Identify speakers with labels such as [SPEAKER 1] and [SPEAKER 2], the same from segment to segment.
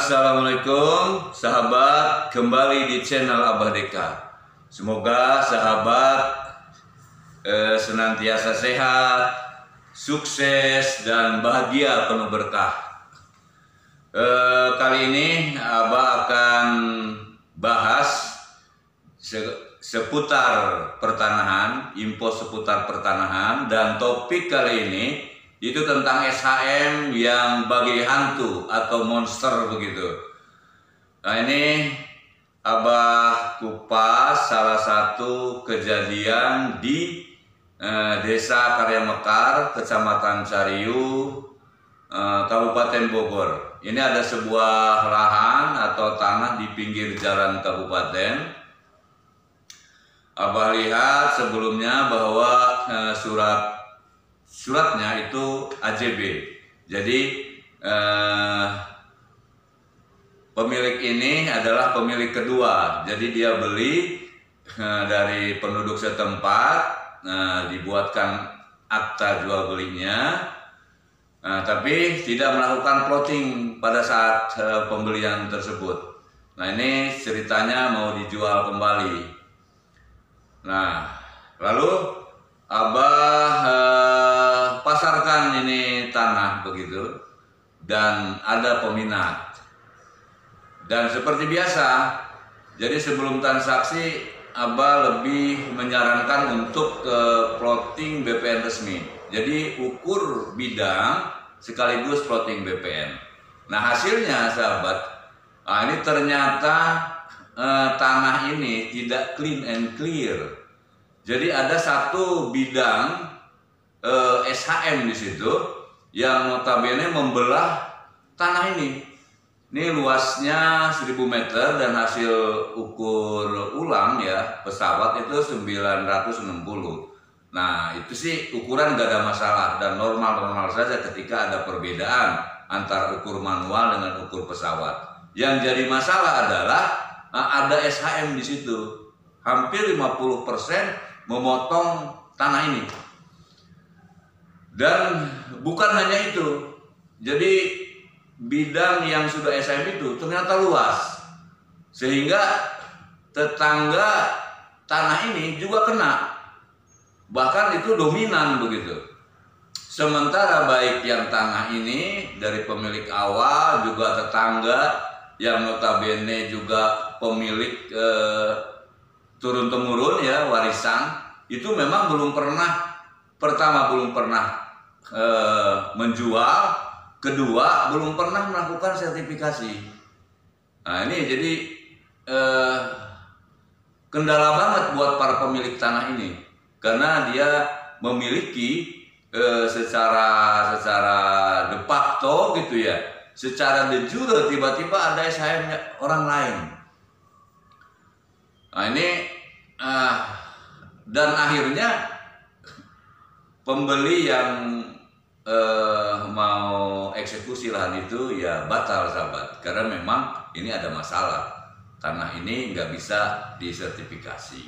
[SPEAKER 1] Assalamualaikum sahabat, kembali di channel Abah Deka. Semoga sahabat senantiasa sehat, sukses, dan bahagia penuh berkah. Kali ini Abah akan bahas seputar pertanahan, info seputar pertanahan, dan topik kali ini itu tentang SHM yang bagi hantu atau monster begitu. Nah, ini Abah kupas salah satu kejadian di Desa Karya Mekar, Kecamatan Cariu, Kabupaten Bogor. Ini ada sebuah lahan atau tanah di pinggir jalan kabupaten. Abah lihat sebelumnya bahwa suratnya itu AJB. Jadi pemilik ini adalah pemilik kedua. Jadi dia beli dari penduduk setempat, dibuatkan akta jual belinya, tapi tidak melakukan plotting pada saat pembelian tersebut. Nah, ini ceritanya mau dijual kembali. Nah, lalu Abah pasarkan ini tanah begitu, dan ada peminat. Dan seperti biasa, jadi sebelum transaksi Abah lebih menyarankan untuk plotting BPN resmi. Jadi ukur bidang sekaligus plotting BPN. Nah, hasilnya sahabat, ini ternyata tanah ini tidak clean and clear. Jadi ada satu bidang SHM di situ yang notabene membelah tanah ini. Ini luasnya 1000 meter dan hasil ukur ulang ya pesawat itu 960. Nah, itu sih ukuran gak ada masalah dan normal-normal saja ketika ada perbedaan antara ukur manual dengan ukur pesawat. Yang jadi masalah adalah ada SHM di situ. Hampir 50% memotong tanah ini. Dan bukan hanya itu, jadi bidang yang sudah SHM itu ternyata luas, sehingga tetangga tanah ini juga kena, bahkan itu dominan begitu. Sementara baik yang tanah ini dari pemilik awal juga tetangga yang notabene juga pemilik turun-temurun ya, warisan, itu memang belum pernah, pertama belum pernah menjual, kedua belum pernah melakukan sertifikasi. Nah, ini jadi kendala banget buat para pemilik tanah ini, karena dia memiliki secara de facto gitu ya, secara de jure tiba-tiba ada SHM orang lain. Nah, ini dan akhirnya pembeli yang mau eksekusi lahan itu ya batal sahabat, karena memang ini ada masalah, tanah ini nggak bisa disertifikasi.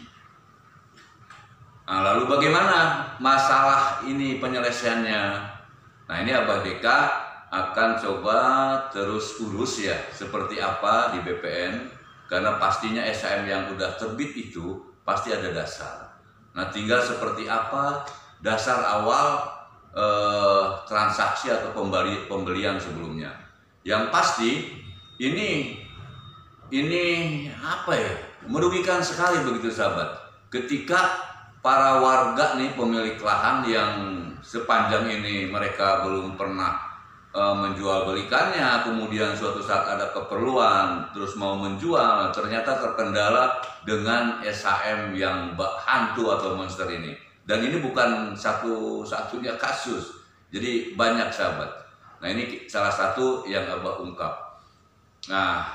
[SPEAKER 1] Nah, lalu bagaimana masalah ini penyelesaiannya? Nah, ini Abah Deka akan coba terus urus ya seperti apa di BPN. Karena pastinya SHM yang udah terbit itu pasti ada dasar. Nah, tinggal seperti apa dasar awal transaksi atau pembelian sebelumnya. Yang pasti ini apa ya, merugikan sekali begitu sahabat. Ketika para warga nih pemilik lahan yang sepanjang ini mereka belum pernah menjual belikannya, kemudian suatu saat ada keperluan terus mau menjual, ternyata terkendala dengan SHM yang hantu atau monster ini. Dan ini bukan satu-satunya kasus, jadi banyak sahabat. Nah, ini salah satu yang Abah ungkap. Nah,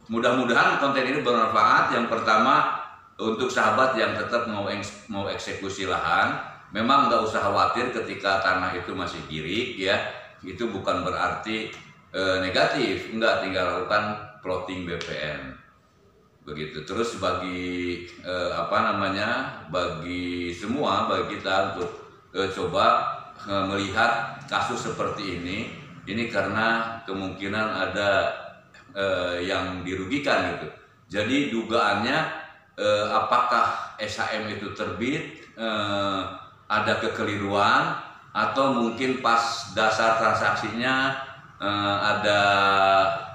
[SPEAKER 1] mudah-mudahan konten ini bermanfaat. Yang pertama, untuk sahabat yang tetap mau eksekusi lahan, memang nggak usah khawatir ketika tanah itu masih girik ya. Itu bukan berarti negatif, enggak, tinggal lakukan plotting BPN begitu. Terus bagi bagi semua, bagi kita untuk coba melihat kasus seperti ini karena kemungkinan ada yang dirugikan gitu. Jadi dugaannya apakah SHM itu terbit ada kekeliruan atau mungkin pas dasar transaksinya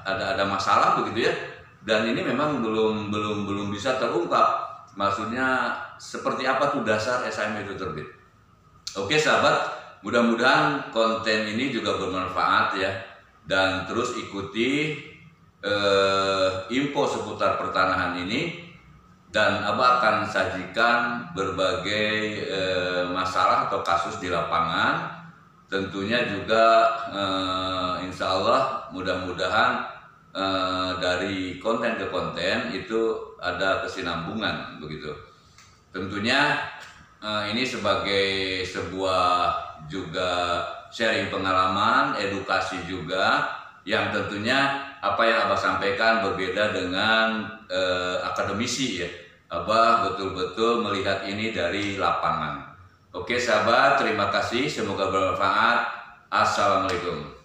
[SPEAKER 1] ada masalah begitu ya. Dan ini memang belum bisa terungkap. Maksudnya seperti apa tuh dasar SHM itu terbit. Oke sahabat, mudah-mudahan konten ini juga bermanfaat ya. Dan terus ikuti info seputar pertanahan ini. Dan Abah akan sajikan berbagai masalah atau kasus di lapangan. Tentunya juga insya Allah mudah-mudahan dari konten ke konten itu ada kesinambungan begitu. Tentunya ini sebagai sebuah juga sharing pengalaman, edukasi juga, yang tentunya apa yang Abah sampaikan berbeda dengan akademisi ya. Abah betul-betul melihat ini dari lapangan. Oke sahabat, terima kasih, semoga bermanfaat. Assalamualaikum.